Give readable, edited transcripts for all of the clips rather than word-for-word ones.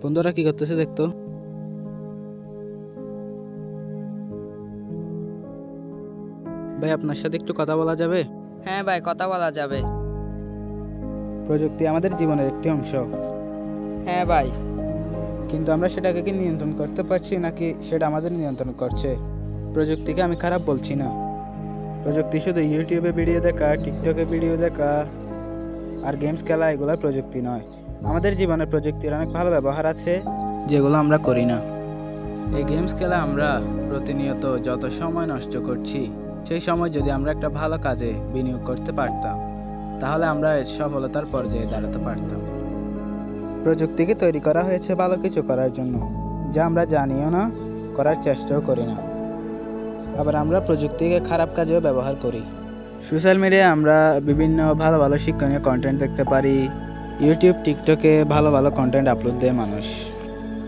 বন্ধুরা কি করতেছে দেখতো। ভাই আপনার সাথে একটু কথা বলা যাবে? হ্যাঁ ভাই, কথা বলা যাবে। প্রযুক্তি আমাদের জীবনের একটি অংশ, হ্যাঁ ভাই। কিন্তু আমরা সেটাকে কি নিয়ন্ত্রণ করতে পারছি নাকি সেটা আমাদের নিয়ন্ত্রণ করছে? প্রযুক্তিকে আমি খারাপ বলছি না। প্রযুক্তি শুধু ইউটিউবে ভিডিও দেখা, টিকটকে ভিডিও দেখা আর গেমস খেলা এগুলো প্রযুক্তি নয়। আমাদের জীবনে প্রযুক্তির অনেক ভালো ব্যবহার আছে যেগুলো আমরা করি না। এই গেমস খেলা আমরা প্রতিনিয়ত যত সময় নষ্ট করছি, সেই সময় যদি আমরা একটা ভালো কাজে বিনিয়োগ করতে পারতাম তাহলে আমরা সফলতার পর্যায়ে দাঁড়াতে পারতাম। প্রযুক্তিকে তৈরি করা হয়েছে ভালো কিছু করার জন্য, যা আমরা জানিও না, করার চেষ্টাও করি না। আবার আমরা প্রযুক্তিকে খারাপ কাজেও ব্যবহার করি। সোশ্যাল মিডিয়ায় আমরা বিভিন্ন ভালো ভালো শিক্ষণীয় কন্টেন্ট দেখতে পারি। ইউটিউব, টিকটকে ভালো ভালো কন্টেন্ট আপলোড দেয় মানুষ,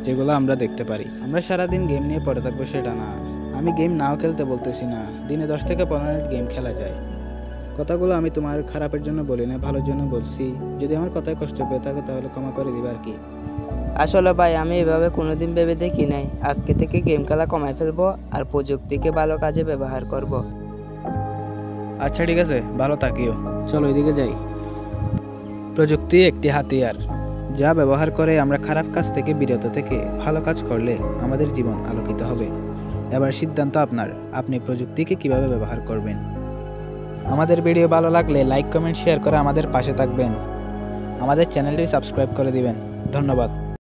যেগুলো আমরা দেখতে পারি। আমরা সারাদিন গেম নিয়ে পড়ে থাকবো সেটা না। আমি গেম নাও খেলতে বলতেছি না, দিনে 10 থেকে 15 মিনিট গেম খেলা যায়। কথাগুলো আমি তোমার খারাপের জন্য বলি না, ভালোর জন্য বলছি। যদি আমার কথায় কষ্ট পেয়ে থাকো তাহলে ক্ষমা করে দিবা আর কি। আসলে ভাই, আমি এভাবে কোনোদিন ভেবে দেখি নাই। আজকে থেকে গেম খেলা কমাই ফেলবো আর প্রযুক্তিকে ভালো কাজে ব্যবহার করব। আচ্ছা ঠিক আছে, ভালো থাকিও। চলো এদিকে যাই। প্রযুক্তি একটি হাতিয়ার, যা ব্যবহার করে আমরা খারাপ কাজ থেকে বিরত থেকে ভালো কাজ করলে আমাদের জীবন আলোকিত হবে। এবার সিদ্ধান্ত আপনার, আপনি প্রযুক্তিকে কিভাবে ব্যবহার করবেন। আমাদের ভিডিও ভালো লাগলে লাইক, কমেন্ট, শেয়ার করে আমাদের পাশে থাকবেন। আমাদের চ্যানেলটি সাবস্ক্রাইব করে দিবেন। ধন্যবাদ।